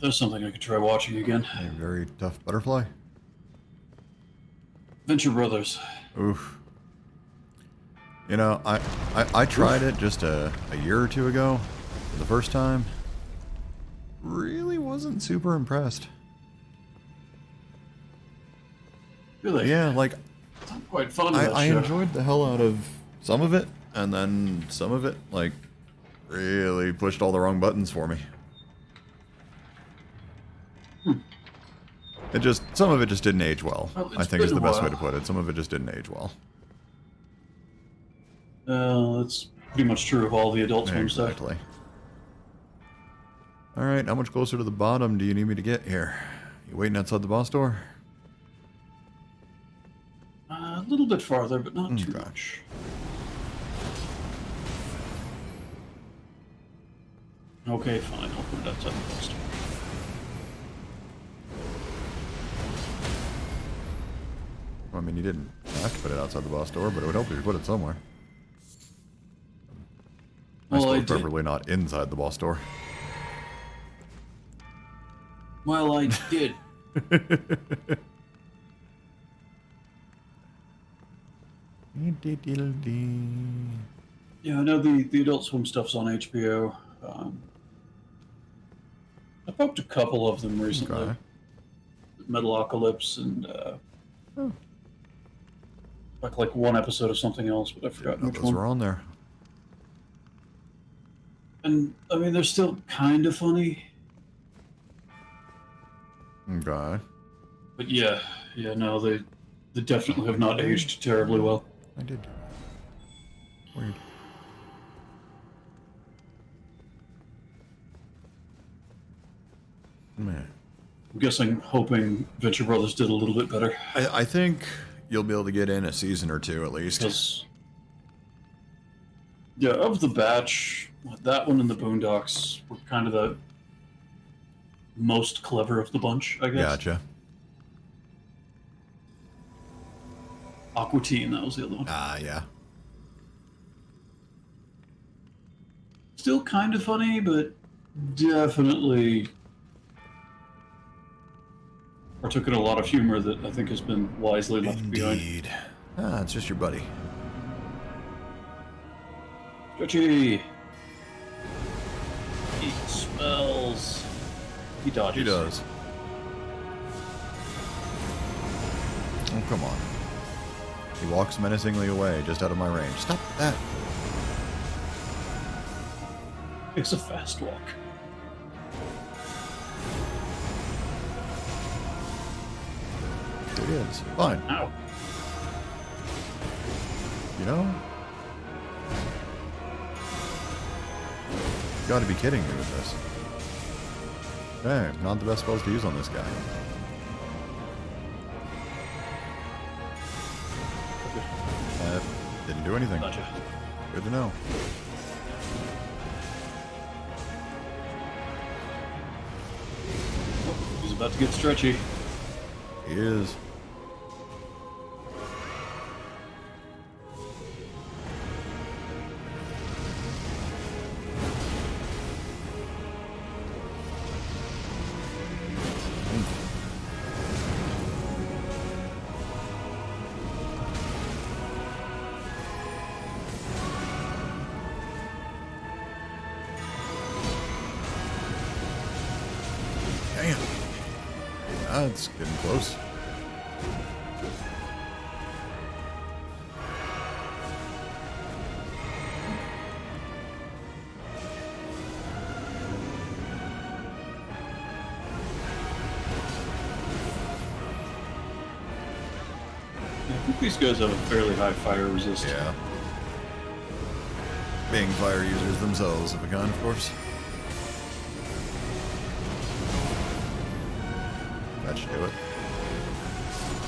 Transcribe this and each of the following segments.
There's something I could try watching again. A very tough butterfly. Venture Brothers. Oof. You know, I tried it just a year or two ago for the first time. Really wasn't super impressed. Really? Yeah, like I'm quite fond of that I show. enjoyed the hell out of some of it, and then some of it like really pushed all the wrong buttons for me. It just some of it just didn't age well. Well, I it's think is been the a best way while. to put it. Some of it just didn't age well. That's pretty much true of all the Adult Swim stuff. Exactly. All right, how much closer to the bottom do you need me to get here? You waiting outside the boss door? A little bit farther, but not too Okay. much. Okay, fine. I'll put it outside the boss door. I mean, you didn't have to put it outside the boss door, but it would help if you put it somewhere. I Well, I suppose did. preferably not inside the boss door. Well, I did. Yeah, I know the Adult Swim stuff's on HBO. I poked a couple of them recently. Okay. Metalocalypse and Oh. like one episode of something else, but I forgot No, which those one. were on there. And I mean, they're still kind of funny. Okay. But yeah, no, they definitely have not aged terribly well. I did. Weird. Man. I'm guessing, hoping Venture Brothers did a little bit better. I think you'll be able to get in a season or two at least. Because, yeah, of the batch, that one and the Boondocks were kind of the most clever of the bunch, I guess. Gotcha. Aqua Teen, that was the other one. Ah, yeah. Still kind of funny, but definitely partook in a lot of humor that I think has been wisely left behind. Indeed. Ah, it's just your buddy. Stretchy! He smells. He dodges. He does. Oh, come on. He walks menacingly away, just out of my range. Stop that. It's a fast walk. It is. Fine. Ow. You know? You gotta be kidding me with this. Hey, not the best spells to use on this guy. Didn't do anything. Gotcha. Good to know. Oh, he's about to get stretchy. He is. Damn. That's getting close. I think these guys have a fairly high fire resist. Yeah. Being fire users themselves of a kind, of course. That should do it.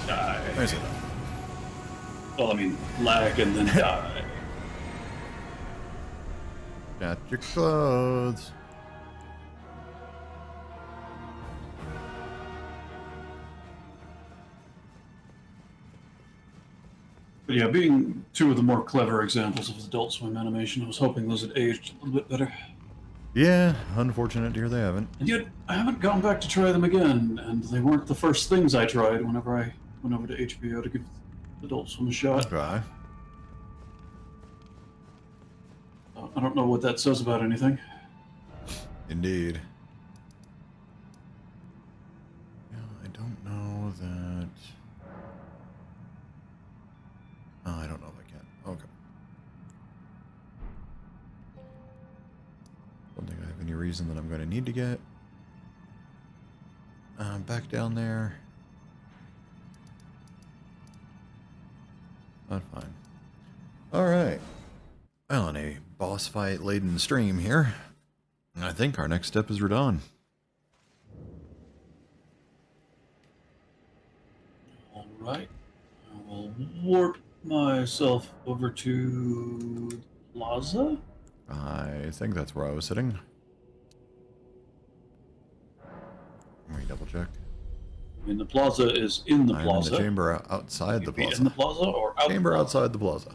Die. There's enough. Well, I mean, lag and then die. Got your clothes. But yeah, being two of the more clever examples of Adult Swim animation, I was hoping those had aged a little bit better. Yeah, unfortunate to hear they haven't. And yet, I haven't gone back to try them again, and they weren't the first things I tried whenever I went over to HBO to give Adult Swim a shot. Okay. I don't know what that says about anything. Indeed. Yeah, I don't know that... Oh, I don't know if I can. Okay. Don't think I have any reason that I'm going to need to get back down there. Not fine. Alright. Well, on a boss fight laden stream here, I think our next step is Radon. Alright. I will warp myself over to Plaza. I think that's where I was sitting. Let me double check. I mean, the plaza is in the I'm plaza. in the chamber outside the You'd be plaza. in the plaza or out Chamber the plaza? outside the plaza.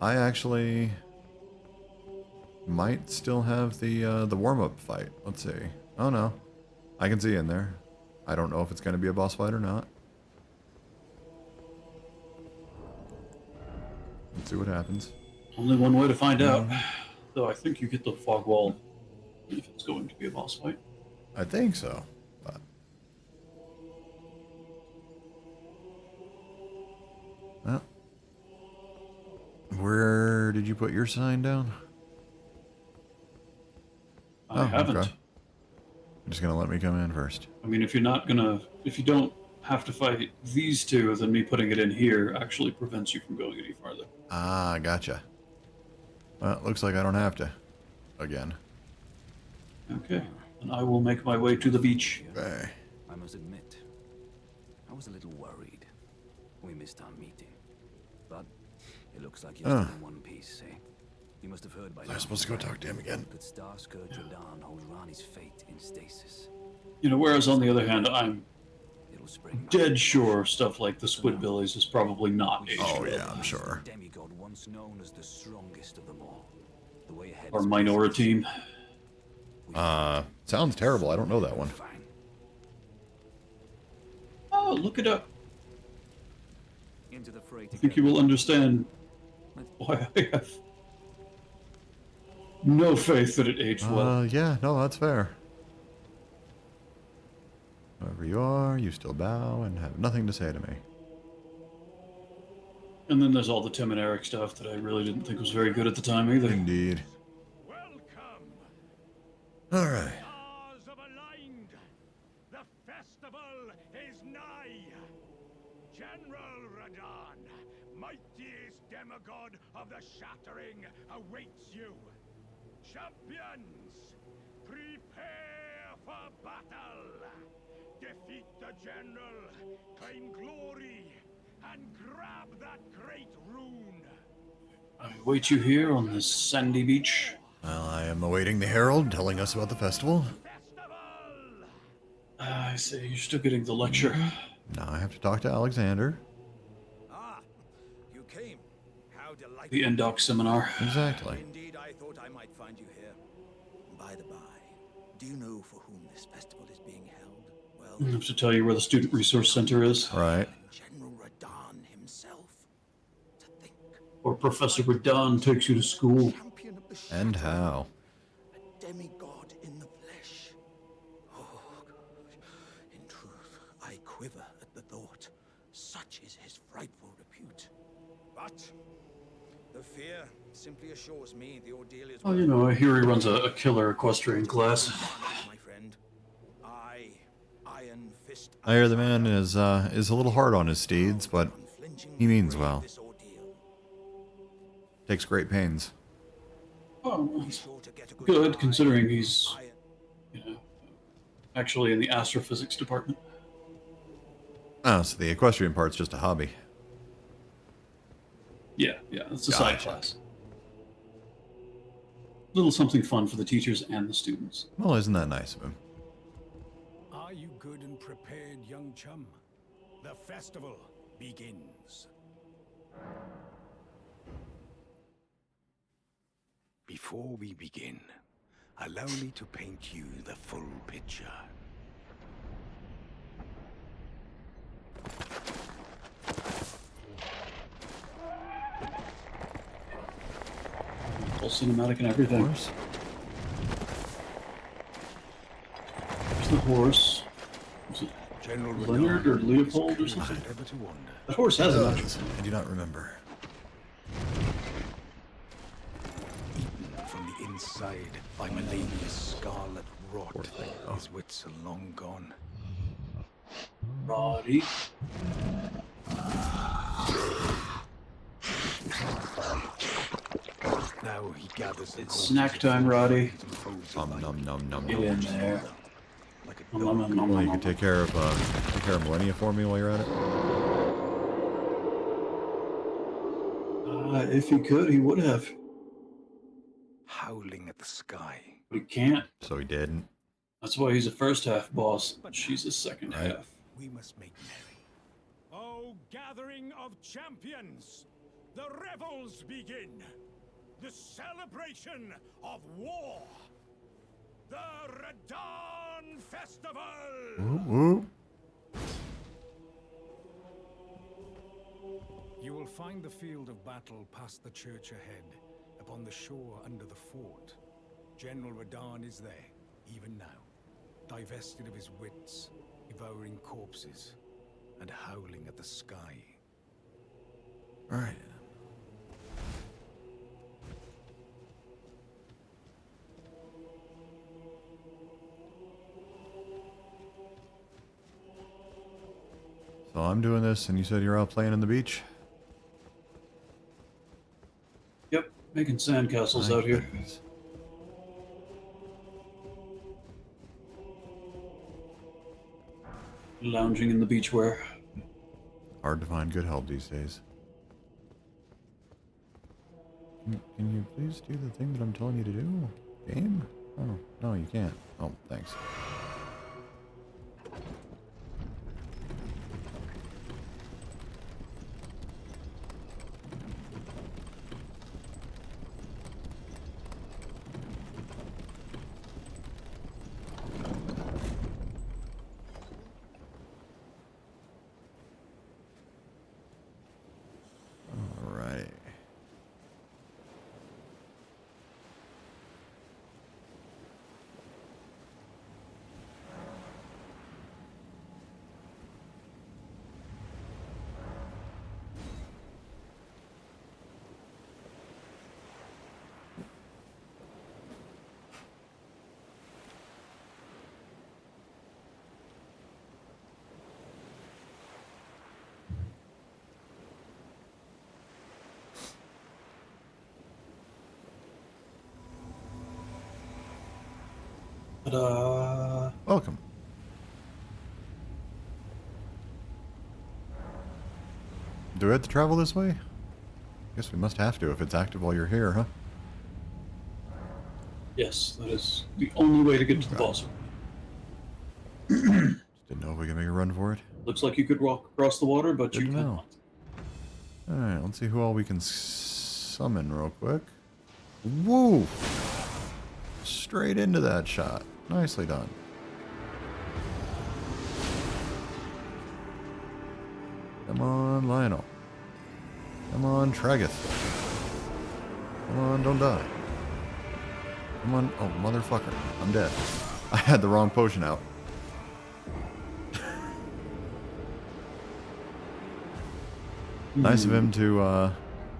I actually might still have the warm-up fight. Let's see. Oh no, I can see in there. I don't know if it's going to be a boss fight or not. Let's see what happens. Only one way to find out. Though I think you get the fog wall if it's going to be a boss fight. I think so, but well, where did you put your sign down? I haven't. Okay. You're just gonna let me come in first. I mean, if you don't have to fight these two, then me putting it in here actually prevents you from going any farther. Ah, gotcha. Well, it looks like I don't have to. Again. Okay. And I will make my way to the beach. Okay. I must admit, I was a little worried. We missed our meeting. But it looks like you're still in one piece, eh? You must have heard by now. I was supposed to go talk to him again. That Star Scourge Radon holds Rani's fate in stasis. You know, whereas on the other hand, I'm It'll spring back. dead sure stuff like the Squidbillies is probably not aged Oh well. yeah, I'm sure. Demigod once known as the strongest of them all. The way ahead Or is Minora Team. Sounds terrible. I don't know that one. fine. Oh, look it up. Into the fray I think you together. will understand why I have no faith that it aged well. Yeah, no, that's fair. Whoever you are, you still bow and have nothing to say to me. And then there's all the Tim and Eric stuff that I really didn't think was very good at the time either. Indeed. Welcome. All right. Stars have aligned. The festival is nigh. General Radon, mightiest demigod of the Shattering, awaits you. Champions, prepare for battle. Defeat the general, claim glory, and grab that great rune. I await you here on this sandy beach. Well, I am awaiting the herald telling us about the festival. Festival! I say you're still getting the lecture. Now I have to talk to Alexander. Ah, you came. How delightful. The Endoc seminar. Exactly. Indeed, I thought I might find you here. By the by, do you know for whom this festival is being held? I Well, have to tell you where the Student Resource Center is. Right. General Radon himself. To think, Or Professor Radon takes you to school. champion of the And Shadow, how? a demigod in the flesh. Oh, gosh. In truth, I quiver at the thought. Such is his frightful repute. But the fear simply assures me the ordeal is Oh, you know, I hear he runs a killer equestrian class. my friend. Iron Fist. I hear the man is a little hard on his steeds, but he means well. This ordeal. Takes great pains. Oh, Be sure to get a good, eye considering on he's, Iron- you know, actually in the astrophysics department. Oh, so the equestrian part's just a hobby. Yeah, it's a side Gotcha. class. Little something fun for the teachers and the students. Well, isn't that nice of him? Are you good and prepared, young chum? The festival begins. Before we begin, Allow me to paint you the full picture. Full cinematic and Of everything. course. There's the horse. Is it General Leonard or Radahn Leopold or is something? ever to wander. That horse has a magic. I do not remember. Eaten from the inside by Melania's scarlet rot. Poor thing, oh. His wits are long gone. Roddy. Now he gathers the It's corpses snack of time, foes Roddy. and foes Nom alike. nom nom nom Get in nom. there. Like a Nom, dog. nom, nom, Well, you nom, could take care of Millennia for me while you're at it. If he could, he would have. Howling at the sky. But he can't. So he didn't. That's why he's a first half boss. She's a second Right. half. We must make merry. Oh, gathering of champions! The revels begin! The celebration of war! The Radahn Festival! Whoop, whoop. You will find the field of battle past the church ahead, upon the shore under the fort. General Radahn is there, even now, divested of his wits, devouring corpses, and howling at the sky. All right. So I'm doing this, and you said you're out playing in the beach? Yep, making sandcastles My out here. goodness. Lounging in the beachwear. Hard to find good help these days. Can you please do the thing that I'm telling you to do? Game? Oh, no, you can't. Oh, thanks. Alright. Ta-da! Welcome. Do we have to travel this way? Guess we must have to if it's active while you're here, huh? Yes, that is the only way to get to the boss. Just didn't know if we could make a run for it. Looks like you could walk across the water, but Good you to know. cannot. Alright, let's see who all we can summon real quick. Woo! Straight into that shot. Nicely done. Come on, Lionel. Come on, Tragus. Come on, don't die. Come on. Oh, motherfucker. I'm dead. I had the wrong potion out. Nice of him to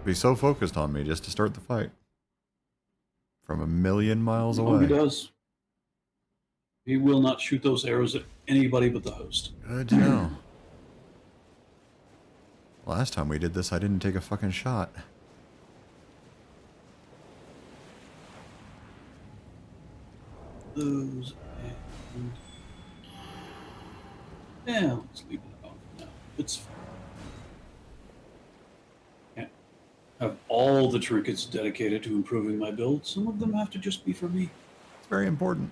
be so focused on me just to start the fight. From a million miles Oh, he away. does. He will not shoot those arrows at anybody but the host. Good to know. Last time we did this, I didn't take a fucking shot. Those and... Yeah, let's leave it on for now. It's fine. Can't have all the trinkets dedicated to improving my build. Some of them have to just be for me. It's very important.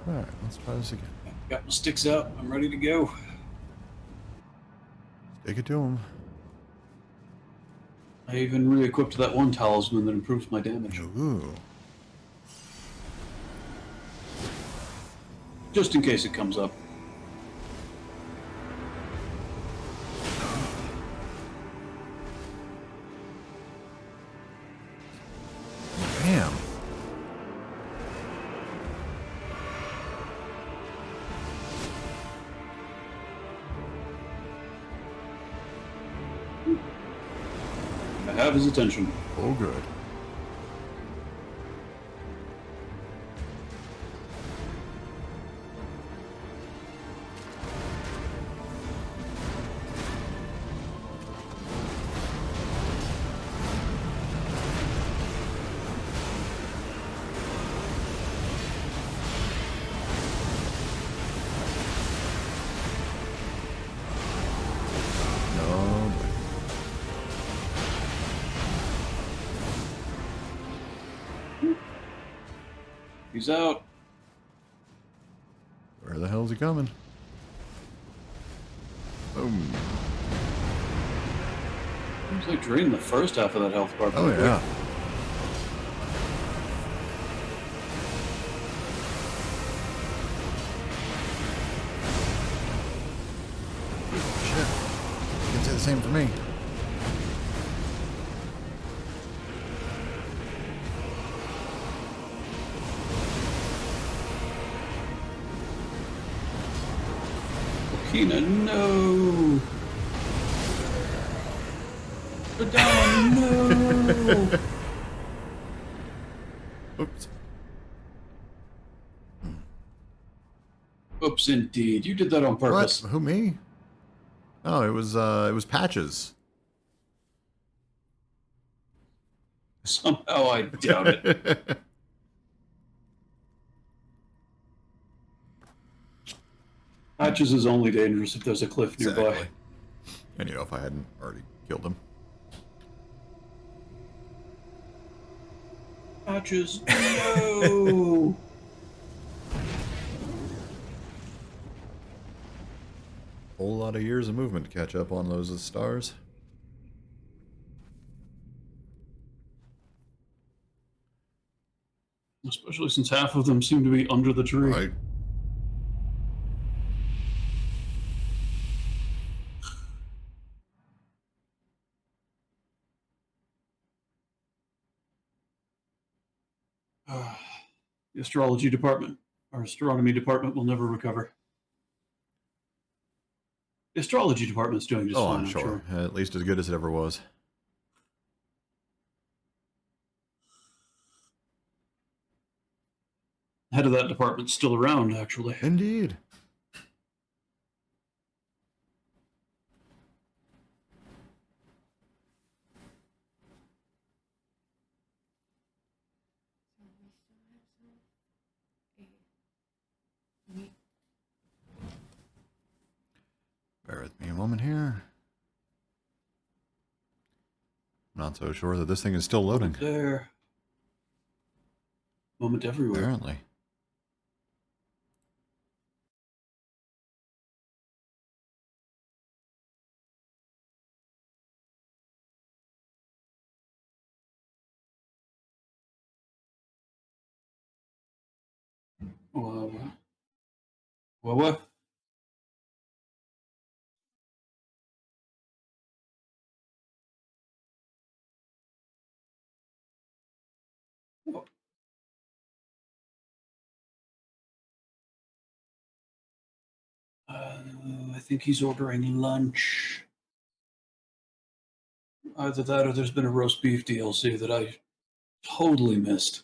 Alright, let's try this again. Got my sticks out. I'm ready to go. Take it to him. I even re-equipped that one talisman that improves my damage. Ooh. Just in case it comes up. Damn. I have his attention. Oh, good. No. He's out. Where the hell's he coming? Boom. Seems like drained the first half of that health bar. Oh, pretty yeah. quick. Shit. You can say the same for me. Kina, no! Radon, no! Oops. Oops, indeed. You did that on What? purpose. Who, me? Oh, it was Patches. Somehow I doubt it. Patches is only dangerous if there's a cliff nearby. Exactly. And you know, if I hadn't already killed him. Patches, no! Whole lot of years of movement to catch up on those stars. Especially since half of them seem to be under the tree. Right. The astrology department, or astronomy department, will never recover. The astrology department's doing just Oh, fine, I'm I'm sure. sure. At least as good as it ever was. Head of that department's still around, actually. Indeed. Bear with me a moment here. Not so sure that this thing is still loading. Moment there. Moment everywhere. Apparently. What? I think he's ordering lunch. Either that or there's been a roast beef DLC that I totally missed.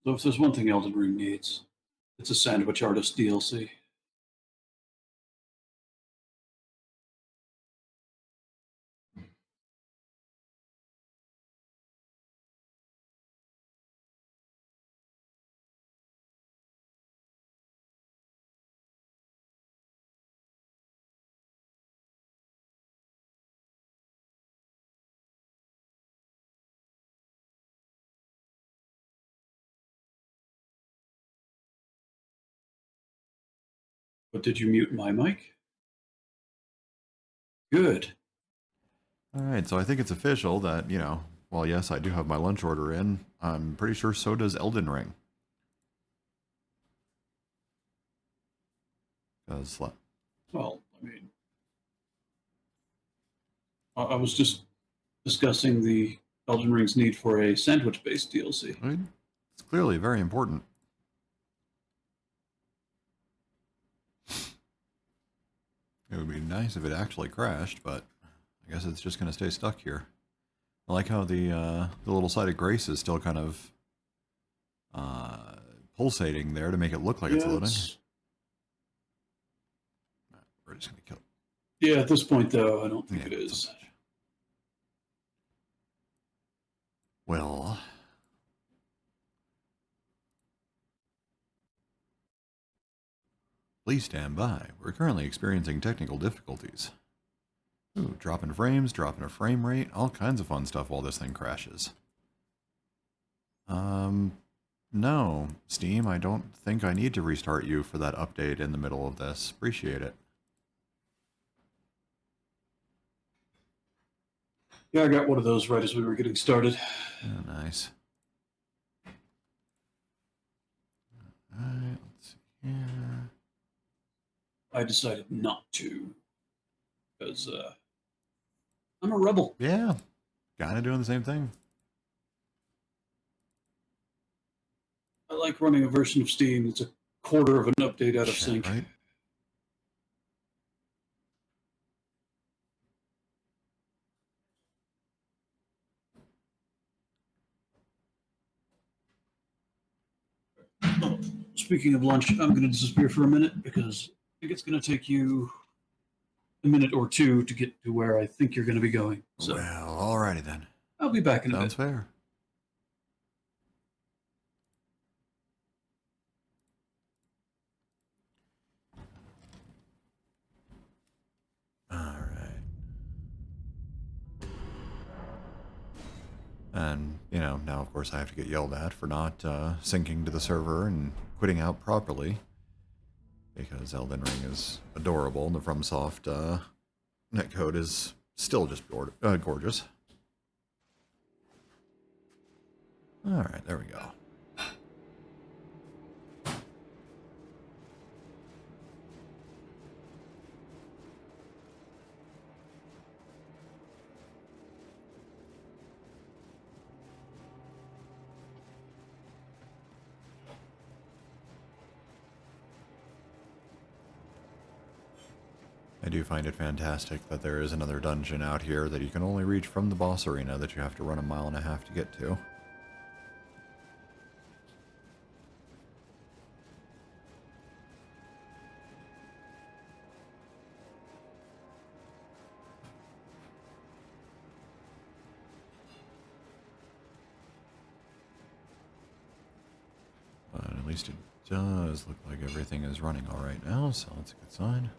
So if there's one thing Elden Ring needs, it's a sandwich artist DLC. But did you mute my mic? Good. Alright, so I think it's official that, you know, well, yes, I do have my lunch order in. I'm pretty sure so does Elden Ring. Because, Well, I mean, I was just discussing the Elden Ring's need for a sandwich-based DLC. I mean, it's clearly very important. It would be nice if it actually crashed, but I guess it's just going to stay stuck here. I like how the little side of grace is still kind of pulsating there to make it look like it's loading. We're just going to kill it. Yeah, at this point, though, I don't think it is. Well, please stand by. We're currently experiencing technical difficulties. Ooh, dropping frames, dropping a frame rate, all kinds of fun stuff while this thing crashes. No, Steam, I don't think I need to restart you for that update in the middle of this. Appreciate it. Yeah, I got one of those right as we were getting started. Oh, nice. Alright, let's see here. I decided not to, because I'm a rebel. Yeah, kind of doing the same thing. I like running a version of Steam that's a quarter of an update out of Shit, sync. right? Oh, speaking of lunch, I'm going to disappear for a minute because I think it's going to take you a minute or two to get to where I think you're going to be going. So Well, alrighty then. I'll be back in a Sounds bit. fair. Alright. And, you know, now of course I have to get yelled at for not syncing to the server and quitting out properly. Because Elden Ring is adorable and the FromSoft netcode is still just gorgeous. Alright, there we go. I do find it fantastic that there is another dungeon out here that you can only reach from the boss arena that you have to run 1.5 miles to get to. But at least it does look like everything is running all right now, so that's a good sign.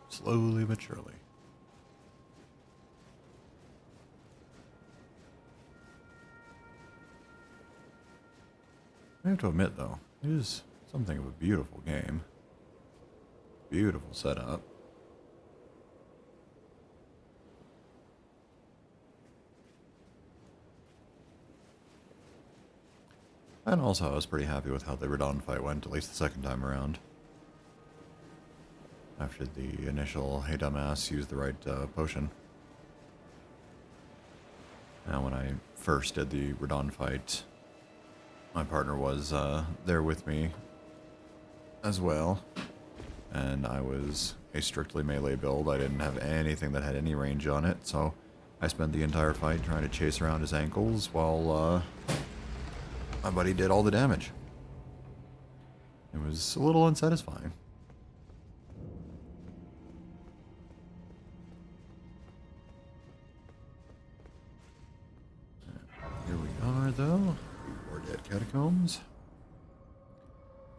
Slowly but surely. I have to admit, though, it is something of a beautiful game. Beautiful setup. And also, I was pretty happy with how the Radon fight went, at least the second time around. After the initial, hey dumbass, use the right potion. Now, when I first did the Radon fight, my partner was there with me as well. And I was a strictly melee build. I didn't have anything that had any range on it, so I spent the entire fight trying to chase around his ankles while my buddy did all the damage. It was a little unsatisfying. Here we are, though. More dead catacombs.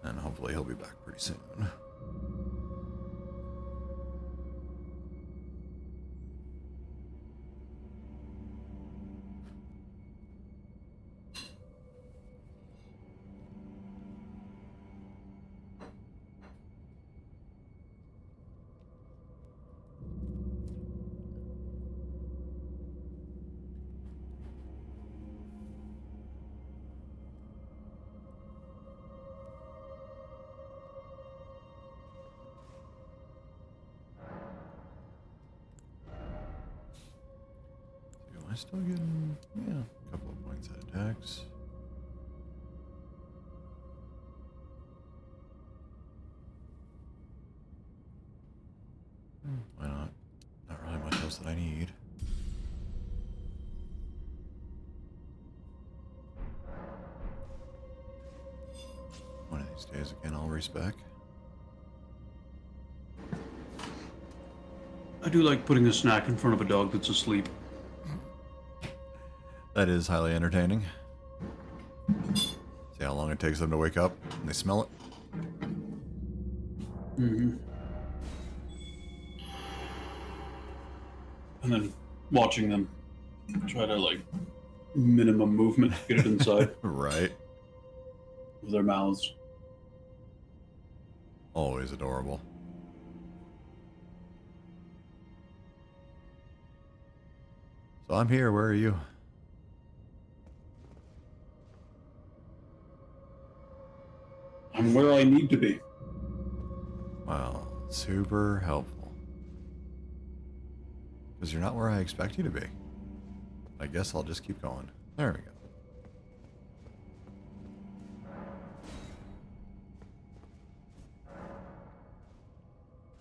And hopefully he'll be back pretty soon. Am I still getting, yeah, a couple of points at attacks? Why not? Not really much else that I need. One of these days, again, I'll race back. I do like putting a snack in front of a dog that's asleep. That is highly entertaining. See how long it takes them to wake up and they smell it? Mm-hmm. And then watching them try to, like, minimum movement, get it inside Right. of their mouths. Always adorable. So I'm here, where are you? I'm where I need to be. Well, super helpful. Because you're not where I expect you to be. I guess I'll just keep going. There we go.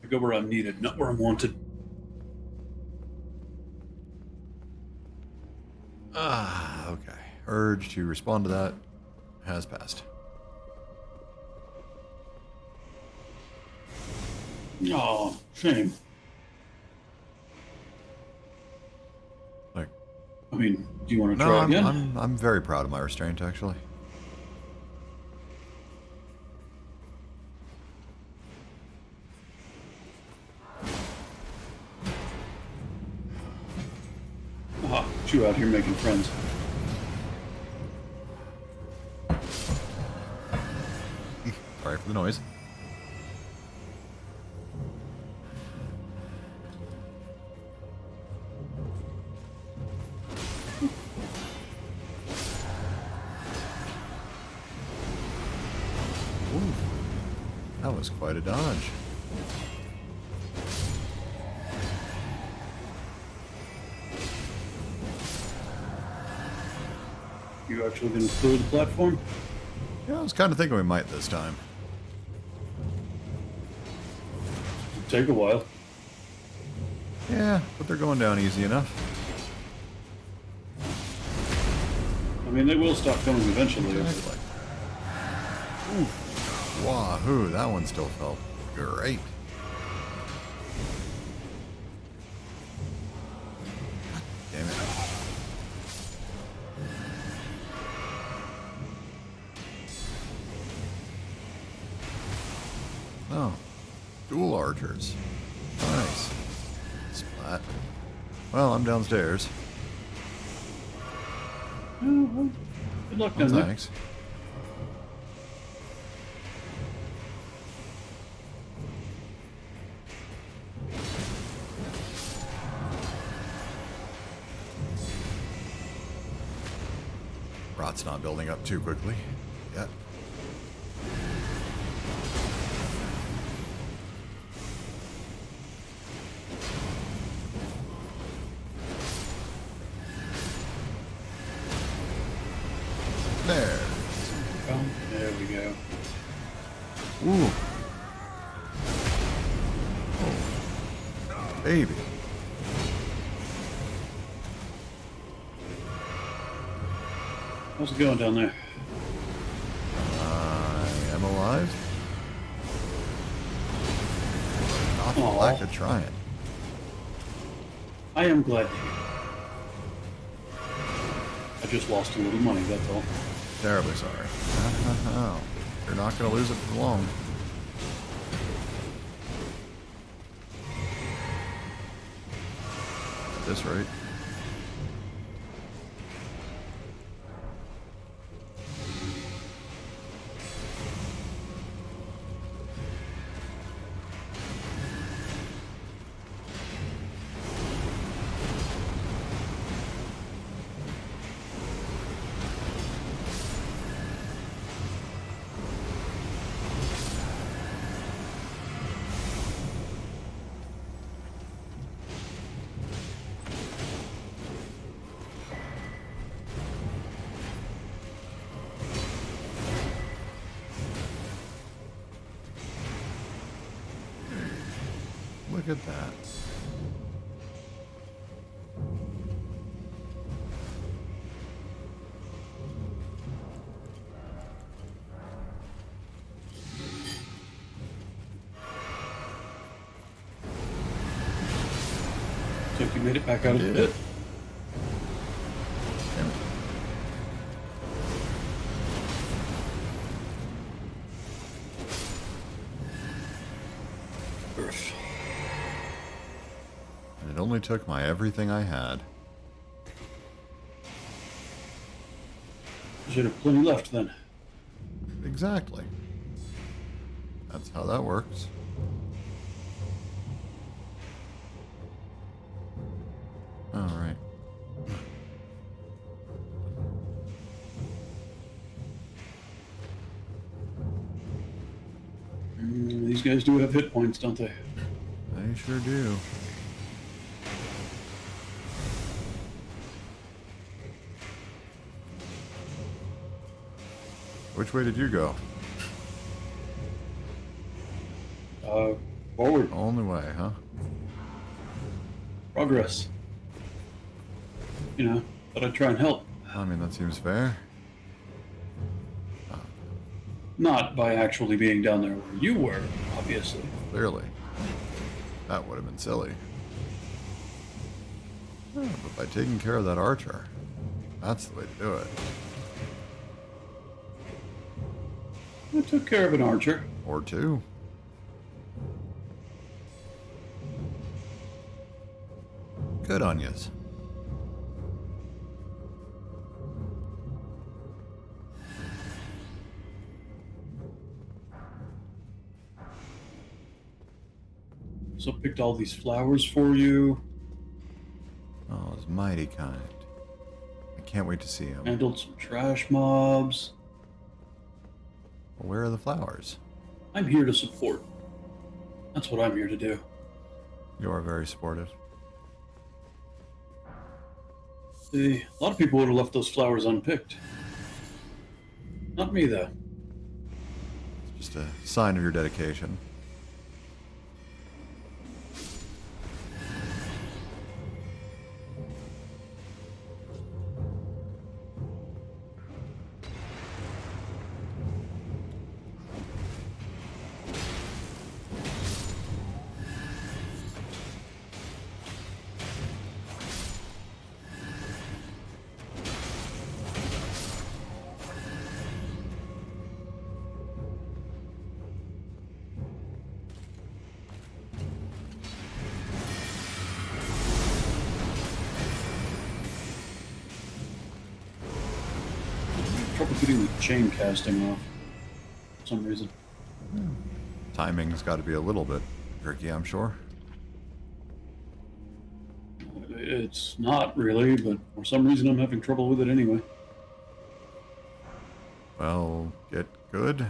I go where I'm needed, not where I'm wanted. Ah, okay. Urge to respond to that has passed. Oh, shame. Like, I mean, do you want to no, try again? I'm very proud of my restraint, actually. Aha, you out here making friends. Sorry for the noise. Ooh, that was quite a dodge. You actually gonna clear the platform? Yeah, I was kind of thinking we might this time. Take a while. Yeah, but they're going down easy enough. I mean, they will stop coming eventually. Exactly. Ooh, wahoo, that one still felt great. Damn it. Oh, dual archers. Nice. Splat. Well, I'm downstairs. Oh, well, good luck Oh, down there. thanks. Rot's not building up too quickly yet. There. There we go. Ooh. Oh. Baby. How's it going down there? I am alive. not for Aw. lack of trying. I am glad to hear. I just lost a little money, that's all. Terribly sorry. You're not going to lose it for long. At this rate. Look at that. So if you made it back out of the Did. pit. Damn it. Earth. And it only took my everything I had. You should have plenty left then. Exactly. That's how that works. All right. These guys do have hit points, don't they? They sure do. Which way did you go? Forward. Only way, huh? Progress. You know, thought I'd try and help. I mean, that seems fair. Not by actually being down there where you were, obviously. Clearly. That would have been silly. Yeah, but by taking care of that archer, that's the way to do it. I took care of an archer. Or two. Good on yous. So picked all these flowers for you. Oh, it's mighty kind. I can't wait to see him. Handled some trash mobs. Where are the flowers? I'm here to support. That's what I'm here to do. You are very supportive. See, a lot of people would have left those flowers unpicked. Not me, though. It's just a sign of your dedication. Trouble getting the chain casting off. For some reason. Timing's got to be a little bit tricky, I'm sure. It's not really, but for some reason I'm having trouble with it anyway. Well, get good.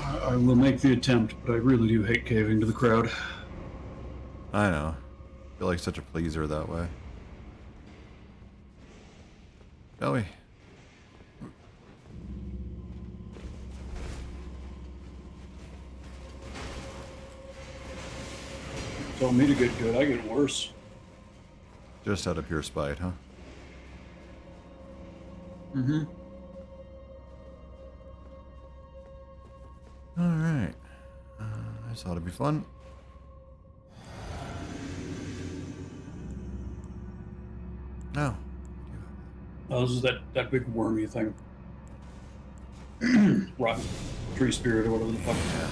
I will make the attempt, but I really do hate caving to the crowd. I know. I feel like such a pleaser that way. Shall we? Tell me to get good, I get worse. Just out of pure spite, huh? Mm-hmm. Alright. This ought to be fun. Now. Oh, this is that big wormy thing. Rotten tree spirit or whatever the fuck. Yeah.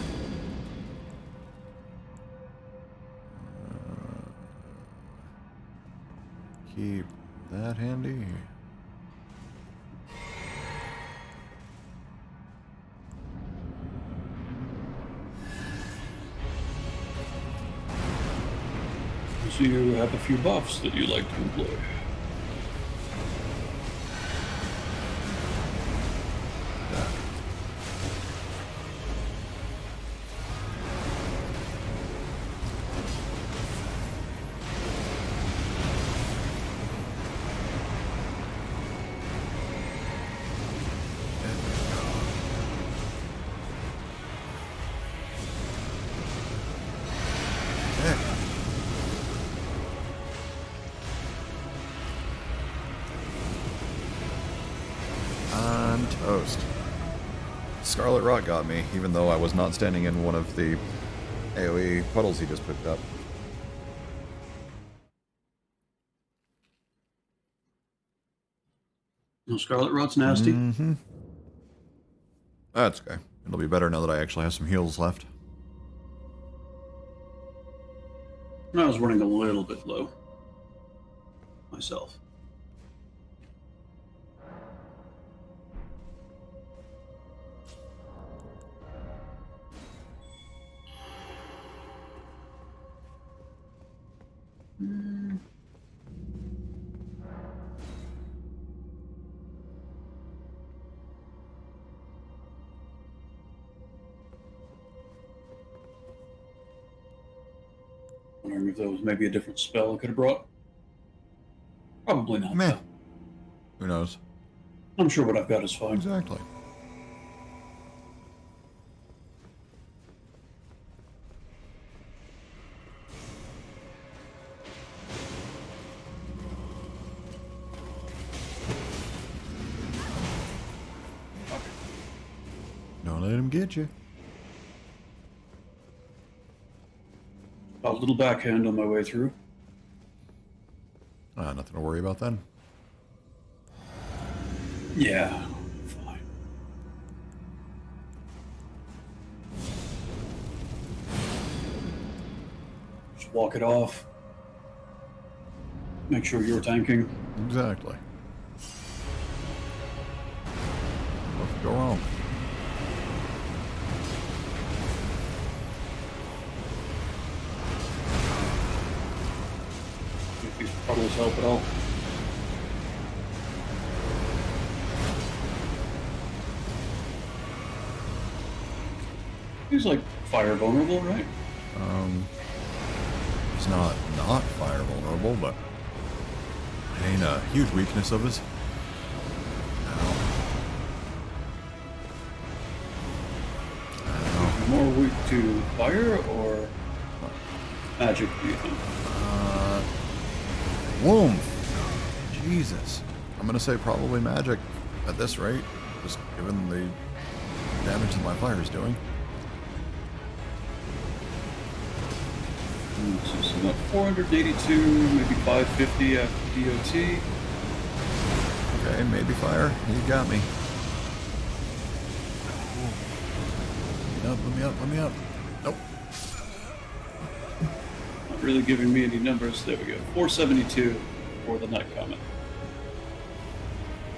Keep that handy. So you have a few buffs that you like to employ. On toast. Scarlet Rot got me, even though I was not standing in one of the AoE puddles he just picked up. No, Scarlet Rot's nasty. Mm-hmm. That's okay. It'll be better now that I actually have some heals left. I was running a little bit low myself. Wondering if there was maybe a different spell I could have brought. Probably not. Meh. Though. Who knows? I'm sure what I've got is fine. Exactly. Don't let him get you. A little backhand on my way through. Nothing to worry about then. Yeah, fine. Just walk it off. Make sure you're tanking. Exactly. What could go wrong? If these puddles help at all. He's like fire vulnerable, right? He's not fire vulnerable, but it ain't a huge weakness of his. More weak to fire or magic, do you think? Womb. Jesus. I'm gonna say probably magic at this rate, just given the damage that my fire is doing. So about 482, maybe 550 after DOT. Okay, maybe fire. You got me. Let me up, let me up. Nope. Not really giving me any numbers. There we go. 472 for the night comment.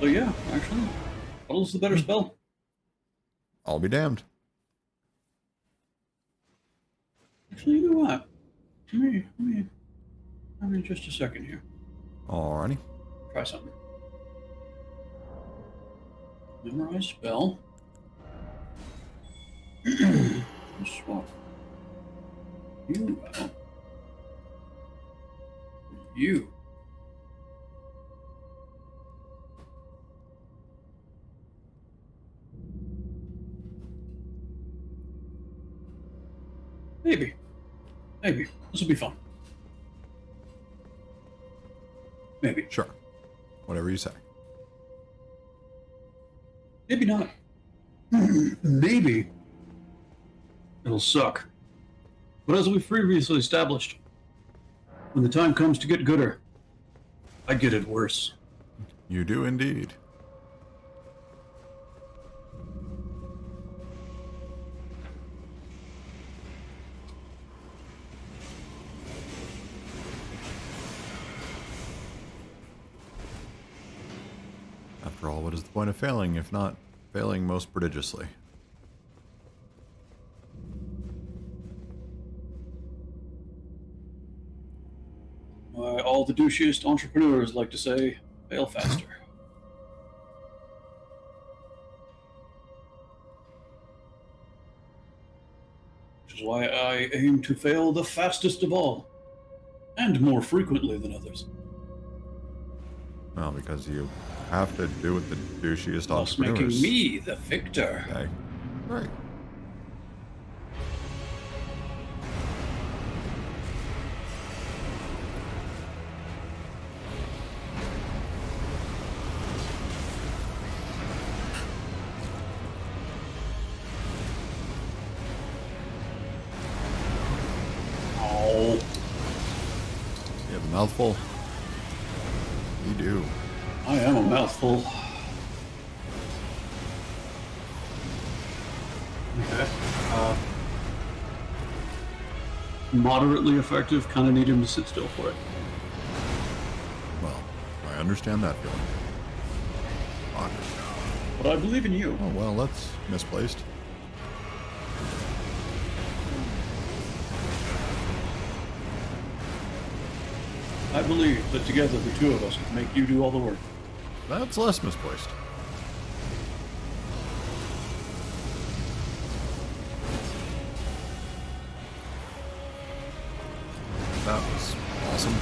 So yeah, actually, Puddle's the better spell. I'll be damned. Actually, you know what? Let me just a second here. Alrighty. Try something. Memorize spell. Swap. You out. You. Maybe. Maybe. This will be fun. Maybe. Sure. Whatever you say. Maybe not. Maybe. It'll suck. But as we've previously established, when the time comes to get gooder, I get it worse. You do indeed. After all, what is the point of failing if not failing most prodigiously? All the douchiest entrepreneurs like to say, fail faster. Which is why I aim to fail the fastest of all, and more frequently than others. Well, because you have to do it the douchiest Thus making entrepreneurs. me the victor. Okay. Right. Oh, You have a mouthful? You do. I am a mouthful. Okay. Moderately effective, kind of need him to sit still for it. Well, I understand that feeling. Fuck. But I believe in you. Oh, well, that's misplaced. I believe that together the two of us can make you do all the work. That's less misplaced. That was awesome.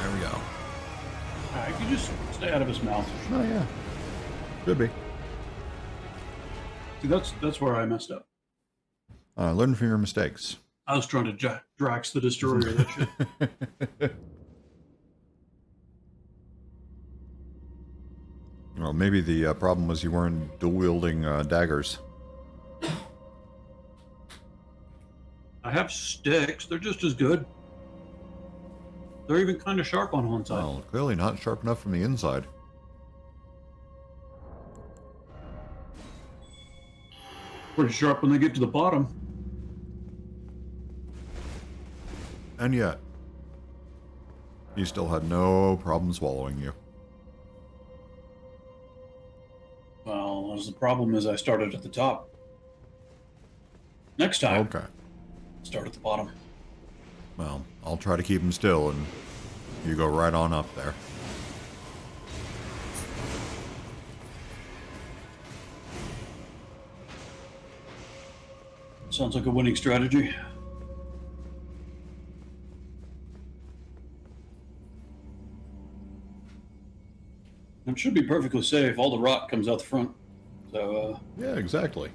There we go. Alright, you just stay out of his mouth. Oh, yeah. Could be. See, that's where I messed up. Learn from your mistakes. I was trying to Drax the Destroyer that shit. Well, maybe the problem was you weren't dual-wielding daggers. I have sticks. They're just as good. They're even kind of sharp on one side. Well, clearly not sharp enough from the inside. Pretty sharp when they get to the bottom. And yet, you still had no problem swallowing you. Well, the problem is I started at the top. Next time, Okay. start at the bottom. Well, I'll try to keep him still, and you go right on up there. Sounds like a winning strategy. It should be perfectly safe. All the rock comes out the front. So, Yeah, exactly.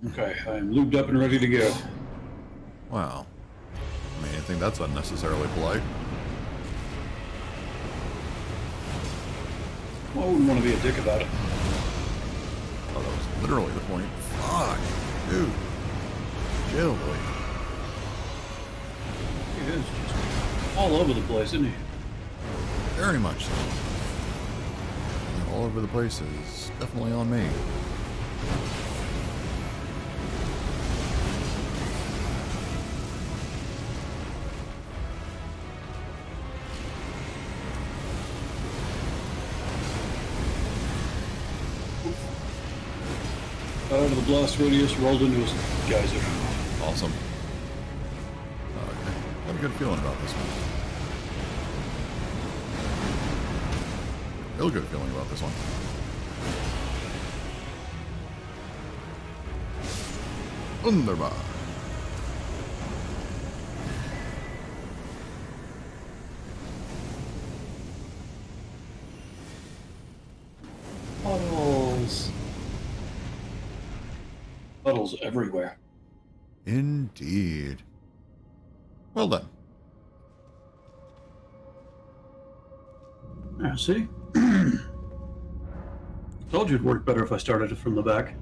okay, I'm lubed up and ready to go. Wow. I mean, I think that's unnecessarily polite. Well, I wouldn't want to be a dick about it. Oh, that was literally the point. Fuck. Dude. Chill, boy. He is just all over the place, isn't he? Very much so. And all over the place is definitely on me. Out of the blast radius, rolled into his geyser. Awesome. I have a good feeling about this one. Real good feeling about this one. Wunderbar. bottles everywhere. Indeed. Well then. Yeah, see? Told you it'd work better if I started it from the back.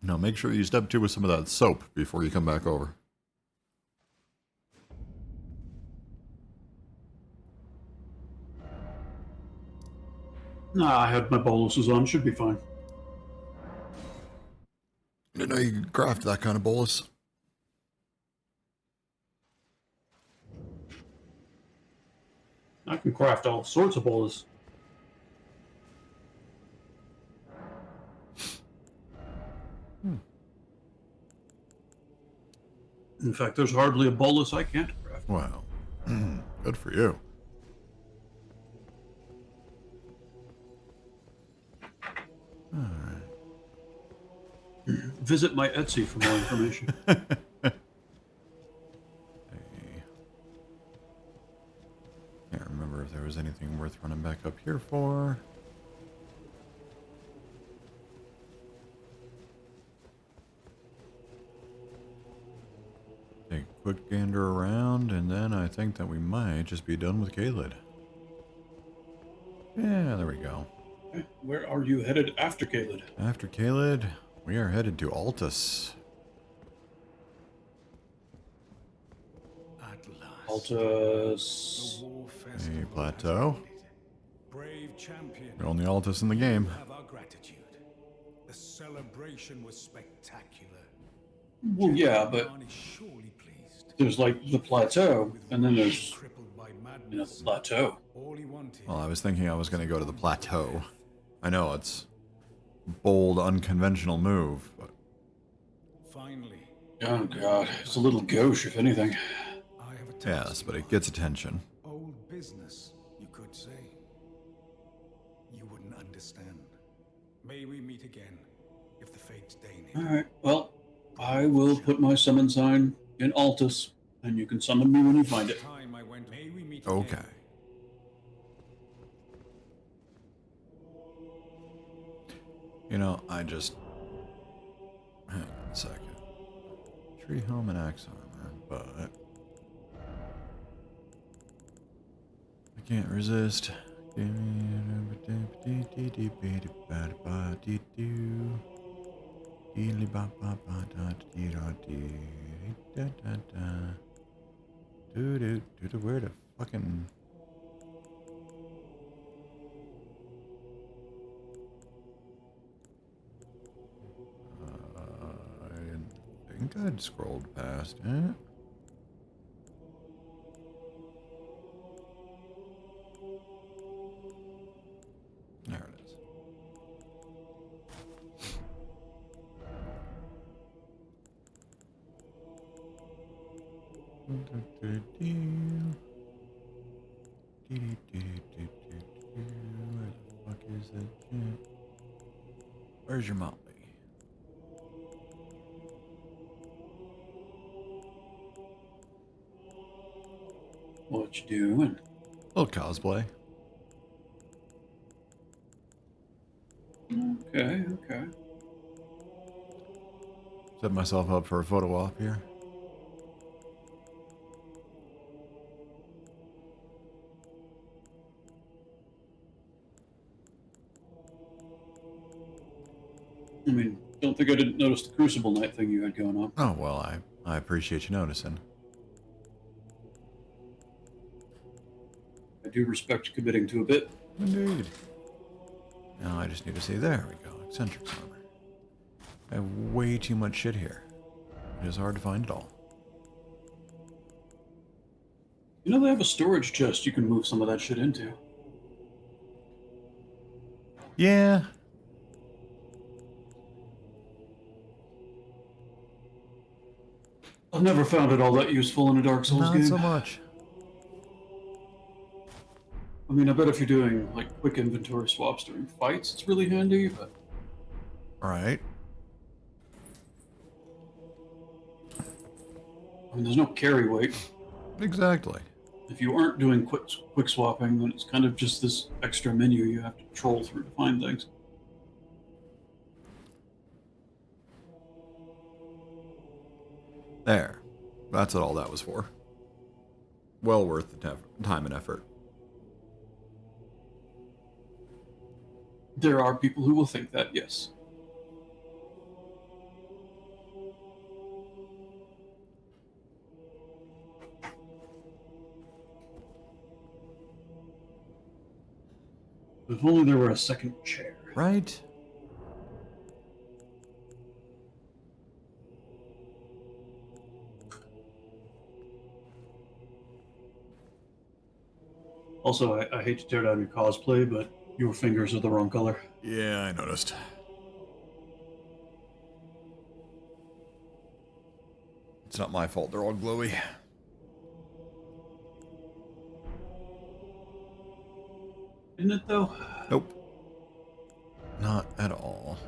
Now make sure you step 2 with some of that soap before you come back over. Nah, I had my boluses on. Should be fine. I didn't know you could craft that kind of bolus. I can craft all sorts of bolus. In fact, there's hardly a bolus I can't craft. Wow. Good for you. Alright. Visit my Etsy for more information. Can't remember if there was anything worth running back up here for. Take a quick gander around, and then I think that we might just be done with Caled. Yeah, there we go. Okay, where are you headed after Caled? After Caled, we are headed to Altus. At last. Altus. The war A festival plateau. has ended. Brave champion. The only Altus in the game. Have our gratitude. The celebration was spectacular. Well, yeah, but Khan is surely pleased. there's like the plateau, and then there's, Crippled by the madness. plateau. All he wanted. Well, I was thinking I was going to go to the plateau. I know it's a bold, unconventional move, but Finally, Oh god, it's a little gauche, if anything. I have a task. yes, but it gets attention. Old business, you could say. You wouldn't understand. May we meet again, if the fates deign it. Alright, well, I will put my summon sign in Altus, and you can summon me when you find it. Time I went. May we meet Okay. again. You know, I just... Hang on a second. Tree helm and axe armor, but... I can't resist. Where the fucking... I think I'd scrolled past it. There it is. Where the fuck is that shit? Where's your motley? What you doing? Little cosplay. Okay, okay. Set myself up for a photo op here. I mean, don't think I didn't notice the Crucible Night thing you had going on. Oh, well, I appreciate you noticing. I do respect committing to a bit. Indeed. Now I just need to see. There we go. Eccentric armor. I have way too much shit here. It is hard to find it all. You know they have a storage chest you can move some of that shit into. Yeah. I've never found it all that useful in a Dark Souls Not game. so much. I mean, I bet if you're doing like quick inventory swaps during fights, it's really handy, but Alright. I mean, there's no carry weight. Exactly. If you aren't doing quick swapping, then it's kind of just this extra menu you have to troll through to find things. There. That's what all that was for. Well worth the time and effort. There are people who will think that, yes. If only there were a second chair. Right? Also, I hate to tear down your cosplay, but your fingers are the wrong color. Yeah, I noticed. It's not my fault, they're all glowy. Isn't it, though? Nope. Not at all.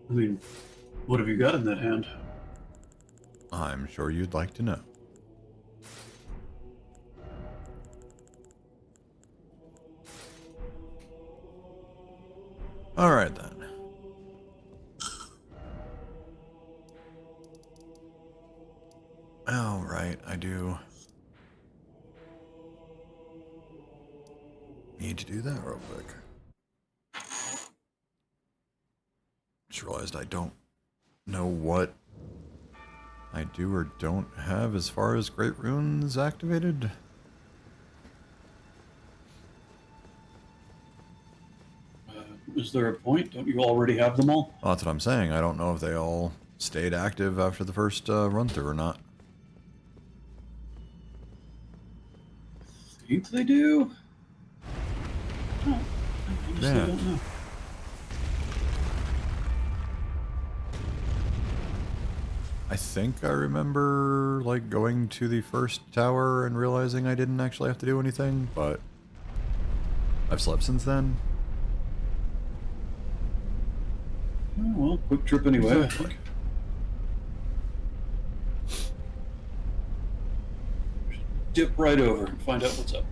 I mean, what have you got in that hand? I'm sure you'd like to know. Alright then. Alright, I do need to do that real quick. Just realized I don't know what I do or don't have as far as Great Runes activated. Is there a point? Don't you already have them all? Well, that's what I'm saying. I don't know if they all stayed active after the first run through or not. Think they do? Oh, I honestly Yeah. don't know. I think I remember, like, going to the first tower and realizing I didn't actually have to do anything, but I've slept since then. Oh, well, quick trip anyway, Exactly. I think. Dip right over and find out what's up.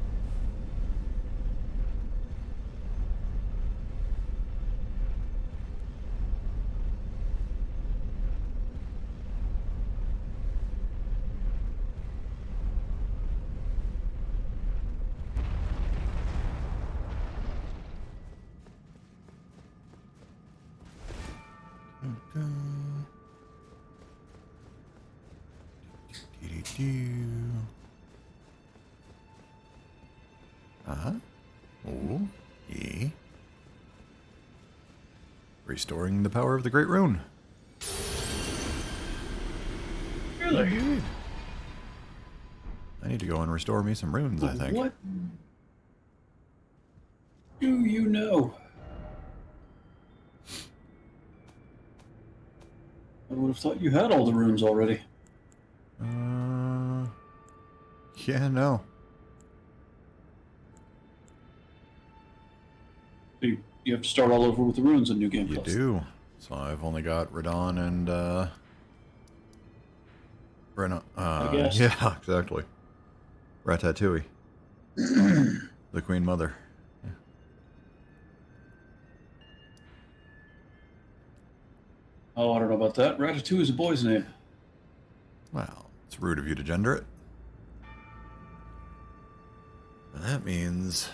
Uh-huh. Oh, yeah. Restoring the power of the Great Rune. Really? Indeed. I need to go and restore me some runes, I think. What do you know? I would have thought you had all the runes already. Yeah, no. So you have to start all over with the runes in New Game You Plus. do. So I've only got Radon and, I guess. Yeah, exactly. Ratatouille. The Queen Mother. Yeah. Oh, I don't know about that. Ratatouille is a boy's name. Well, it's rude of you to gender it. And that means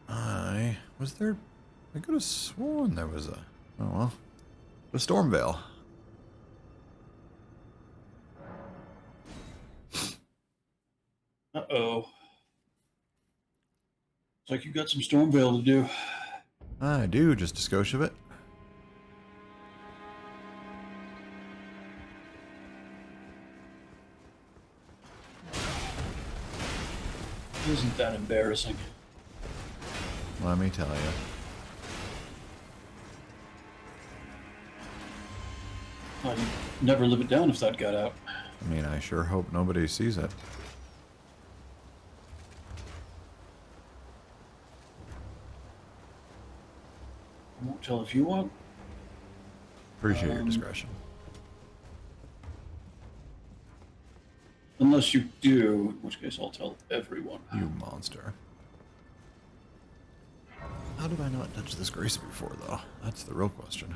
I could have sworn there was a Stormvale. Uh-oh. Looks like you got some Stormvale to do. I do, just a skosh of it. Isn't that embarrassing? Let me tell you. I'd never live it down if that got out. I mean, I sure hope nobody sees it. I won't tell if you want. Appreciate your discretion. Unless you do, in which case I'll tell everyone. You monster. How did I not touch this grace before, though? That's the real question.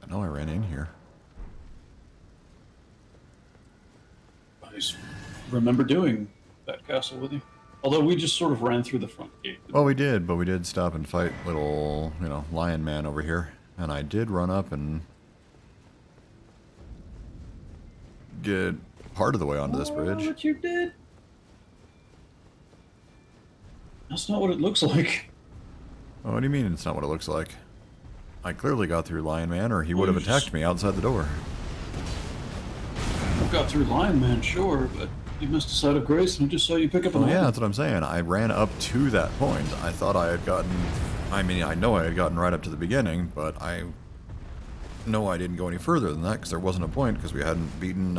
I know I ran in here. I just remember doing that castle with you. Although we just sort of ran through the front gate. Well, we did, but we did stop and fight little, lion man over here. And I did run up and get part of the way onto this bridge. What you did? That's not what it looks like. Oh, what do you mean it's not what it looks like? I clearly got through Lion Man, or he would have attacked me outside the door. I got through Lion Man, sure, but you missed a side of grace, and I just saw you pick up an Well, yeah, item. that's what I'm saying. I ran up to that point. I thought I had gotten... I mean, I know I had gotten right up to the beginning, but I know I didn't go any further than that, because there wasn't a point, because we hadn't beaten,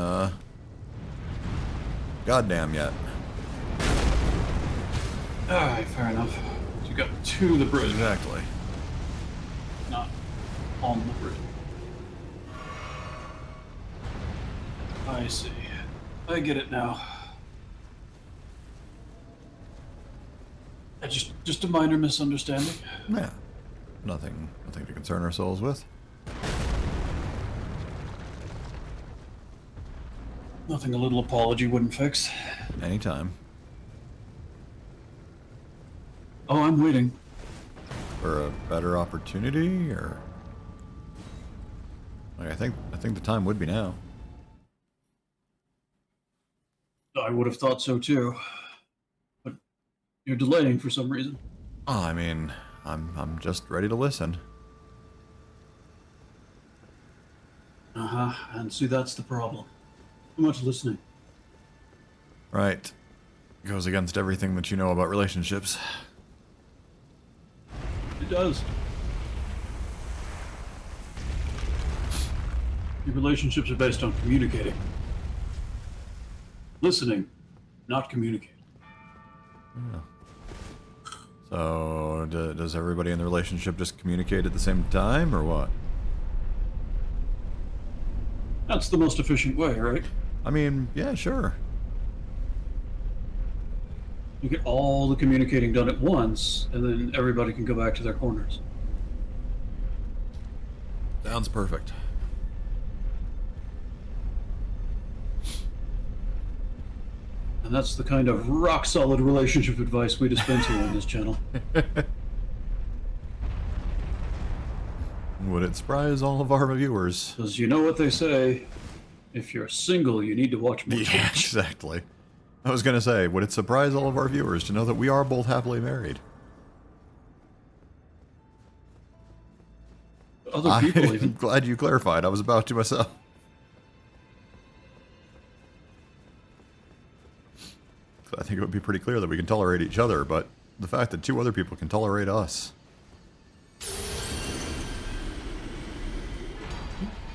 Goddamn yet. Alright, fair enough. You got to the bridge, Exactly. not on the bridge. I see. I get it now. Just a minor misunderstanding. Yeah. Nothing to concern ourselves with. Nothing a little apology wouldn't fix. Anytime. Oh, I'm waiting. For a better opportunity, or... Like, I think the time would be now. I would have thought so too. But you're delaying for some reason. Oh, I mean, I'm just ready to listen. Uh-huh. And see, that's the problem. Too much listening. Right. Goes against everything that you know about relationships. It does. Your relationships are based on communicating. Listening, not communicating. Yeah. So, does everybody in the relationship just communicate at the same time, or what? That's the most efficient way, right? I mean, yeah, sure. You get all the communicating done at once, and then everybody can go back to their corners. Sounds perfect. And that's the kind of rock-solid relationship advice we dispense here on this channel. Would it surprise all of our viewers? Because you know what they say, if you're single, you need to watch more. Yeah, exactly. I was gonna say, would it surprise all of our viewers to know that we are both happily married? Other people I'm even. glad you clarified. I was about to myself. I think it would be pretty clear that we can tolerate each other, but the fact that two other people can tolerate us.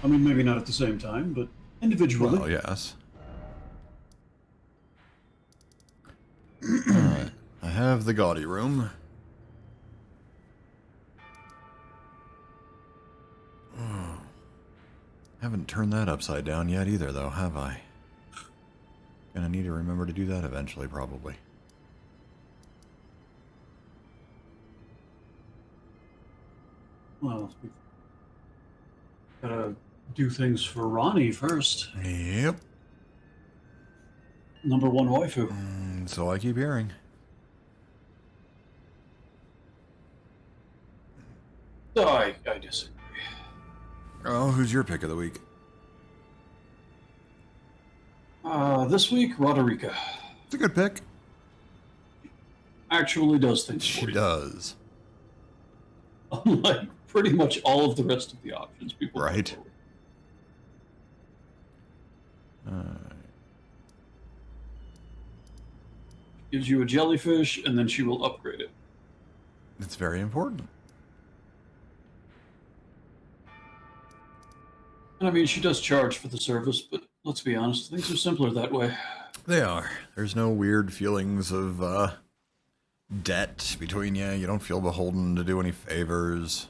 I mean, maybe not at the same time, but individually. Well, yes. Alright. I have the gaudy room. Oh. Haven't turned that upside down yet either, though, have I? Gonna need to remember to do that eventually, probably. Well, we've gotta do things for Ronnie first. Yep. Number one waifu. So I keep hearing. I disagree. Oh, who's your pick of the week? This week, Roderica It's a good pick. actually does things She for you. does. Unlike pretty much all of the rest of the options people put Right. forward. Gives you a jellyfish, and then she will upgrade it. It's very important. And I mean, she does charge for the service, but let's be honest, things are simpler that way. They are. There's no weird feelings of debt between you. You don't feel beholden to do any favors.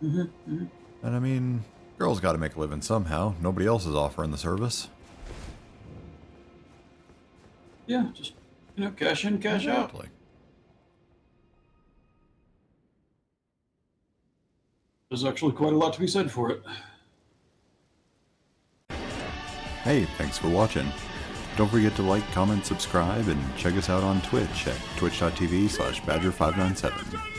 And I mean, girls got to make a living somehow. Nobody else is offering the service. Yeah, just You know, cash in, cash out. Exactly. There's actually quite a lot to be said for it. Hey, thanks for watching. Don't forget to like, comment, subscribe, and check us out on Twitch at twitch.tv/badger597.